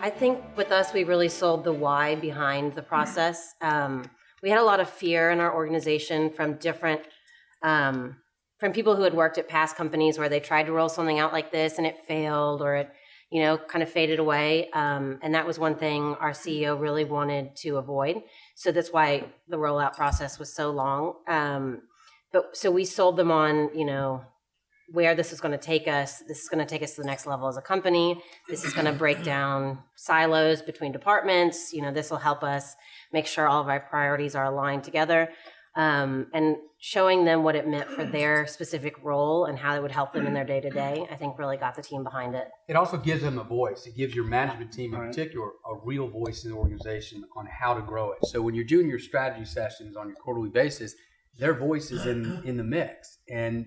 I think with us, we really sold the why behind the process. We had a lot of fear in our organization from from people who had worked at past companies where they tried to roll something out like this and it failed, or it, kind of faded away. And that was one thing our CEO really wanted to avoid. So that's why the rollout process was so long. So we sold them on, where this is going to take us. This is going to take us to the next level as a company. This is going to break down silos between departments. This will help us make sure all of our priorities are aligned together. And showing them what it meant for their specific role and how it would help them in their day-to-day, I think really got the team behind it. It also gives them a voice. It gives your management team in particular a real voice in the organization on how to grow it. So when you're doing your strategy sessions on your quarterly basis, their voice is in the mix. And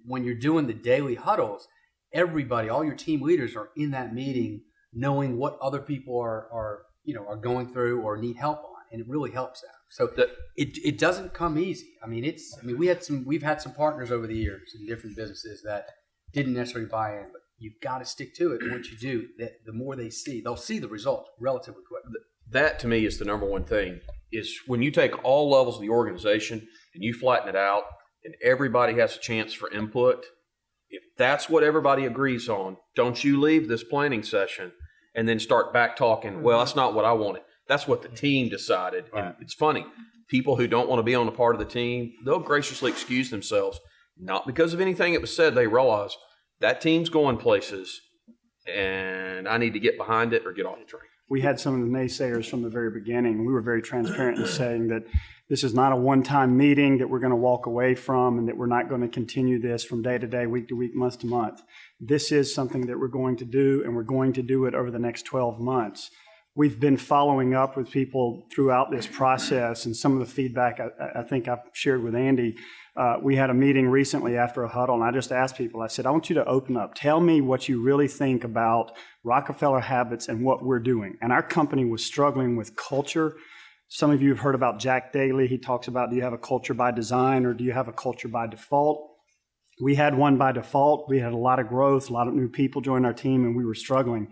when you're doing the daily huddles, everybody, all your team leaders are in that meeting knowing what other people are going through or need help on. And it really helps out. So it doesn't come easy. We've had some partners over the years in different businesses that didn't necessarily buy in, but you've got to stick to it. And once you do, the more they'll see the results relatively quick. That to me is the number one thing, is when you take all levels of the organization and you flatten it out and everybody has a chance for input. If that's what everybody agrees on, don't you leave this planning session and then start back talking, well, that's not what I wanted. That's what the team decided. Right. And it's funny. People who don't want to be on the part of the team, they'll graciously excuse themselves, not because of anything that was said. They realize that team's going places and I need to get behind it or get off the train. We had some of the naysayers from the very beginning. We were very transparent in saying that this is not a one-time meeting that we're going to walk away from and that we're not going to continue this from day to day, week to week, month to month. This is something that we're going to do, and we're going to do it over the next 12 months. We've been following up with people throughout this process, and some of the feedback I think I've shared with Andy. We had a meeting recently after a huddle, and I just asked people, I said, I want you to open up. Tell me what you really think about Rockefeller Habits and what we're doing. And our company was struggling with culture. Some of you have heard about Jack Daly. He talks about, do you have a culture by design or do you have a culture by default? We had one by default. We had a lot of growth, a lot of new people join our team, and we were struggling.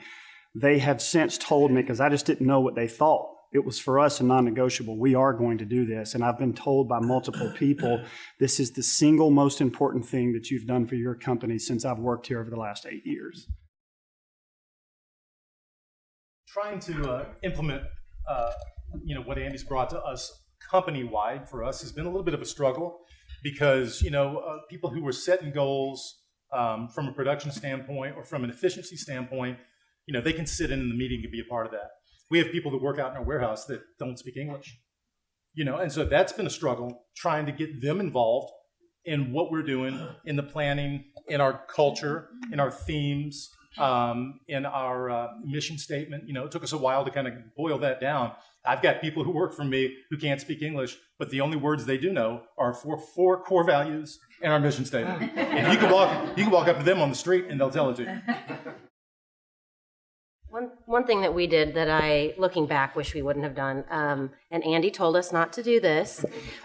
They have since told me, because I just didn't know what they thought. It was for us a non-negotiable. We are going to do this. And I've been told by multiple people, this is the single most important thing that you've done for your company since I've worked here over the last 8 years. Trying to implement, what Andy's brought to us company-wide for us has been a little bit of a struggle because, people who were setting goals from a production standpoint or from an efficiency standpoint, they can sit in the meeting and be a part of that. We have people that work out in our warehouse that don't speak English, and so that's been a struggle trying to get them involved in what we're doing, in the planning, in our culture, in our themes, in our mission statement. It took us a while to kind of boil that down. I've got people who work for me who can't speak English, but the only words they do know are four core values in our mission statement. And you can walk up to them on the street and they'll tell it to you. One thing that we did that I, looking back, wish we wouldn't have done, and Andy told us not to do this.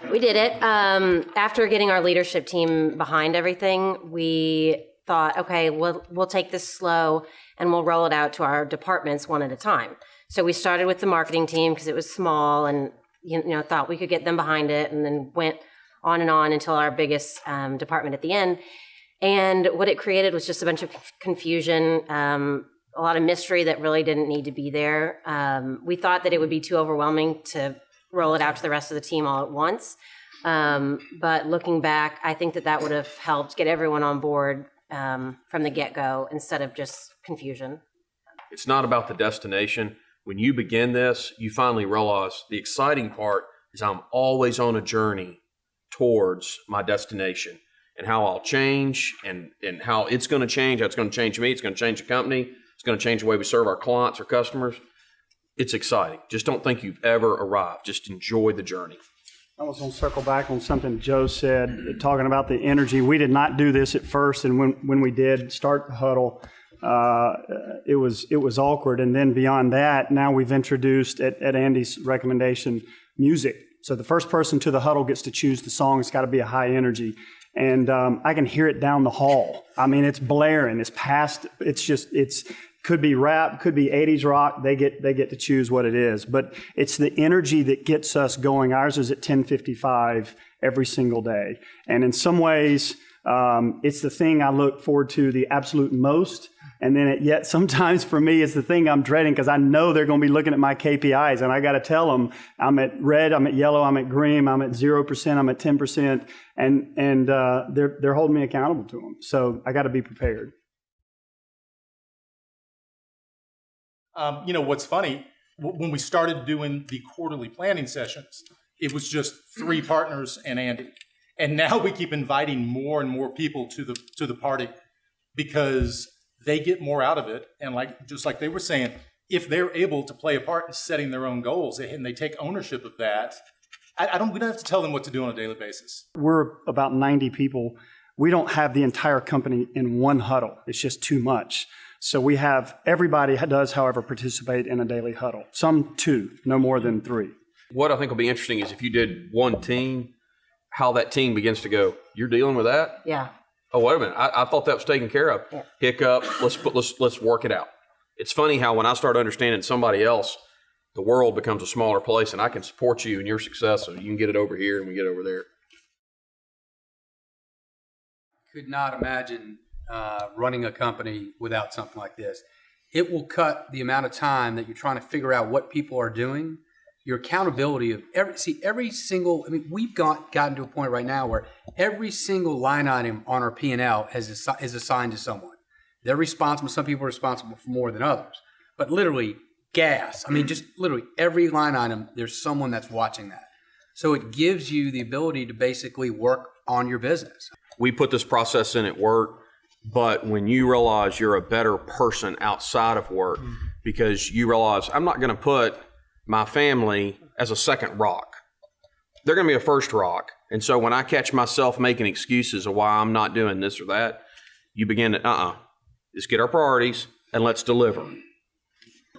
We did it. After getting our leadership team behind everything, we thought, okay, we'll take this slow and we'll roll it out to our departments one at a time. So we started with the marketing team because it was small and thought we could get them behind it, and then went on until our biggest department at the end. And what it created was just a bunch of confusion, a lot of mystery that really didn't need to be there. We thought that it would be too overwhelming to roll it out to the rest of the team all at once. But looking back, I think that would have helped get everyone on board from the get-go instead of just confusion. It's not about the destination. When you begin this, you finally realize the exciting part is I'm always on a journey towards my destination, and how I'll change and how it's going to change, how it's going to change me, it's going to change the company, it's going to change the way we serve our clients or customers. It's exciting. Just don't think you've ever arrived. Just enjoy the journey. I was going to circle back on something Joe said, talking about the energy. We did not do this at first, and when we did start the huddle, it was awkward. And then beyond that, now we've introduced, at Andy's recommendation, music. So the first person to the huddle gets to choose the song. It's got to be a high energy. And I can hear it down the hall. I mean, it's blaring. It's past. It's Could be rap, could be 80s rock. They get to choose what it is. But it's the energy that gets us going. Ours is at 10:55 every single day. And in some ways, it's the thing I look forward to the absolute most. And then yet sometimes for me, it's the thing I'm dreading because I know they're going to be looking at my KPIs. And I got to tell them, I'm at red, I'm at yellow, I'm at green, I'm at 0%, I'm at 10%. And they're holding me accountable to them. So I got to be prepared. What's funny, when we started doing the quarterly planning sessions, it was just 3 partners and Andy. And now we keep inviting more and more people to the party because they get more out of it. And just like they were saying, if they're able to play a part in setting their own goals and they take ownership of that, we don't have to tell them what to do on a daily basis. We're about 90 people. We don't have the entire company in one huddle. It's just too much. So we have, everybody does, however, participate in a daily huddle. Some 2, no more than 3. What I think will be interesting is if you did one team, how that team begins to go, you're dealing with that? Yeah. Oh, wait a minute. I thought that was taken care of. Yeah. Hiccup. Let's work it out. It's funny how when I start understanding somebody else, the world becomes a smaller place and I can support you in your success so you can get it over here and we get over there. Could not imagine running a company without something like this. It will cut the amount of time that you're trying to figure out what people are doing. Your accountability of every single, we've gotten to a point right now where every single line item on our P&L is assigned to someone. They're responsible. Some people are responsible for more than others. But literally, gas. Just literally every line item, there's someone that's watching that. So it gives you the ability to basically work on your business. We put this process in at work, but when you realize you're a better person outside of work, because you realize I'm not going to put my family as a second rock. They're going to be a first rock. And so when I catch myself making excuses of why I'm not doing this or that, you begin to, let's get our priorities and let's deliver.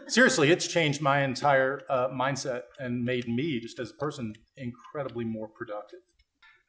Seriously, it's changed my entire mindset and made me, just as a person, incredibly more productive.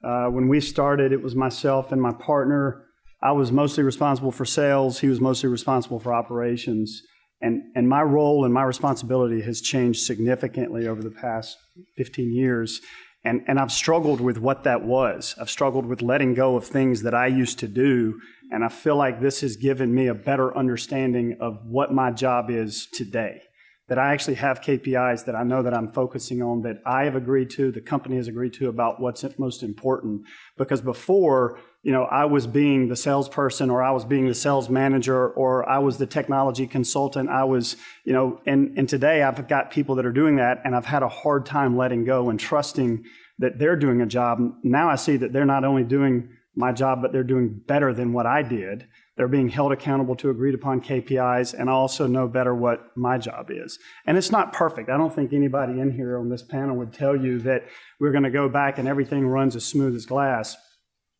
When we started, it was myself and my partner. I was mostly responsible for sales. He was mostly responsible for operations. And my role and my responsibility has changed significantly over the past 15 years. And I've struggled with what that was. I've struggled with letting go of things that I used to do. And I feel like this has given me a better understanding of what my job is today. That I actually have KPIs that I know that I'm focusing on, that I have agreed to, the company has agreed to, about what's most important. Because before, I was being the salesperson, or I was being the sales manager, or I was the technology consultant. I was, and today I've got people that are doing that, and I've had a hard time letting go and trusting that they're doing a job. Now I see that they're not only doing my job, but they're doing better than what I did. They're being held accountable to agreed upon KPIs, and I also know better what my job is. And it's not perfect. I don't think anybody in here on this panel would tell you that we're going to go back and everything runs as smooth as glass.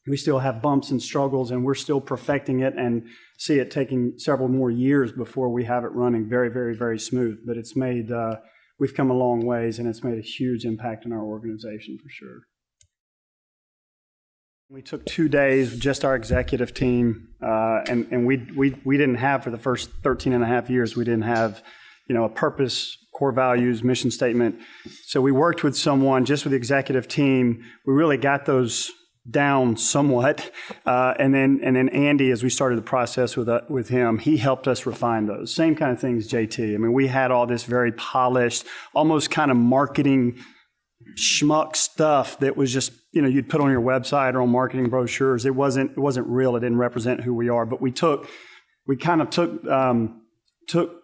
We still have bumps and struggles, and we're still perfecting it and see it taking several more years before we have it running very, very, very smooth. But it's made, we've come a long ways, and it's made a huge impact in our organization for sure. We took 2 days, just our executive team, and we didn't have, for the first 13 and a half years, we didn't have, a purpose, core values, mission statement. So we worked with someone, just with the executive team. We really got those down somewhat, and then Andy, as we started the process with him, he helped us refine those. Same kind of things, JT. We had all this very polished, almost kind of marketing schmuck stuff that was just, you'd put on your website or on marketing brochures. It wasn't real. It didn't represent who we are. But we took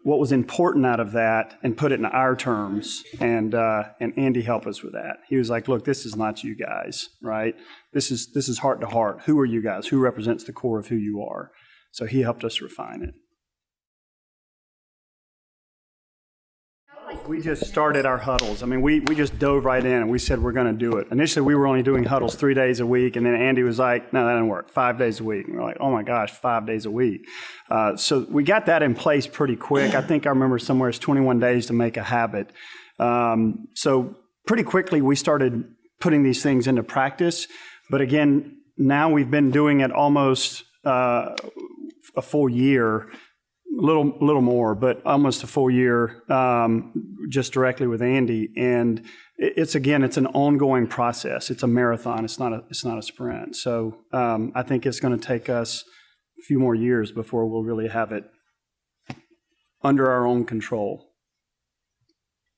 what was important out of that and put it in our terms. And Andy helped us with that. He was like, look, this is not you guys, right? This is heart to heart. Who are you guys? Who represents the core of who you are? So he helped us refine it. We just started our huddles. We just dove right in and we said we're going to do it. Initially, we were only doing huddles 3 days a week, and then Andy was like, no, that didn't work, 5 days a week. And we're like, oh my gosh, 5 days a week. So we got that in place pretty quick. I think I remember somewhere it's 21 days to make a habit. So pretty quickly, we started putting these things into practice. But again, now we've been doing it almost a full year. little more, but almost a full year, just directly with Andy. And it's an ongoing process. It's a marathon. It's not a sprint. So I think it's going to take us a few more years before we'll really have it under our own control.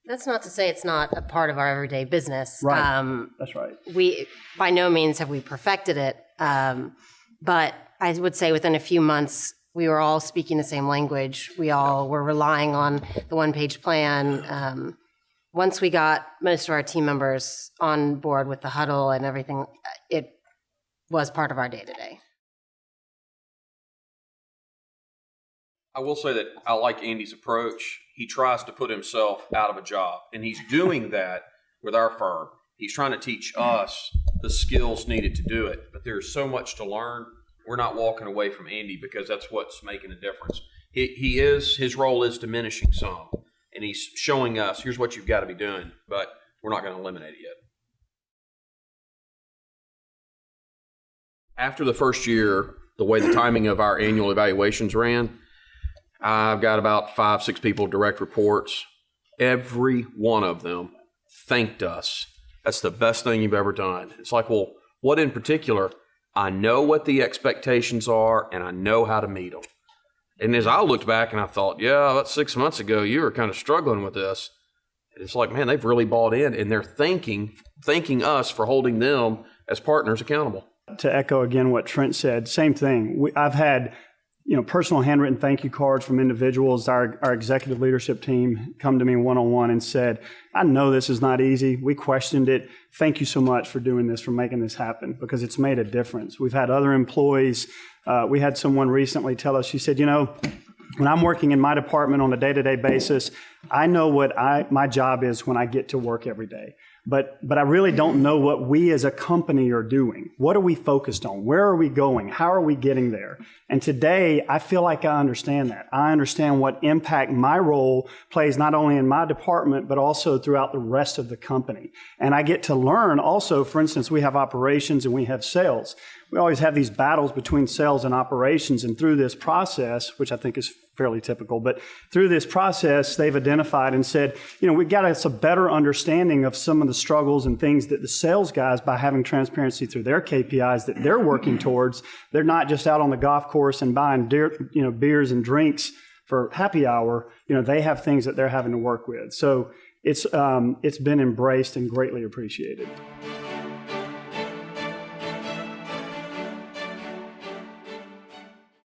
That's not to say it's not a part of our everyday business. Right. That's right. We, by no means have we perfected it. But I would say within a few months, we were all speaking the same language. We all were relying on the one-page plan. Once we got most of our team members on board with the huddle and everything, it was part of our day-to-day. I will say that I like Andy's approach. He tries to put himself out of a job, and he's doing that with our firm. He's trying to teach us the skills needed to do it, but there's so much to learn. We're not walking away from Andy because that's what's making a difference. His role is diminishing some, and he's showing us, here's what you've got to be doing, but we're not going to eliminate it yet. After the first year, the way the timing of our annual evaluations ran, I've got about 5-6 people, direct reports. Every one of them thanked us. That's the best thing you've ever done. It's like, well, what in particular? I know what the expectations are, and I know how to meet them. And as I looked back and I thought, yeah, that's 6 months ago, you were kind of struggling with this. It's like, man, they've really bought in, and they're thanking us for holding them as partners accountable. To echo again what Trent said, same thing. I've had personal handwritten thank you cards from individuals. Our executive leadership team come to me one-on-one and said, I know this is not easy. We questioned it. Thank you so much for doing this, for making this happen, because it's made a difference. We've had other employees. We had someone recently tell us, she said, when I'm working in my department on a day-to-day basis, I know what my job is when I get to work every day. But I really don't know what we as a company are doing. What are we focused on? Where are we going? How are we getting there? And today, I feel like I understand that. I understand what impact my role plays not only in my department, but also throughout the rest of the company. And I get to learn also, for instance, we have operations and we have sales. We always have these battles between sales and operations. And through this process, which I think is fairly typical, but through this process, they've identified and said, we got us a better understanding of some of the struggles and things that the sales guys, by having transparency through their KPIs that they're working towards, they're not just out on the golf course and buying beers and drinks for happy hour. They have things that they're having to work with. So it's been embraced and greatly appreciated.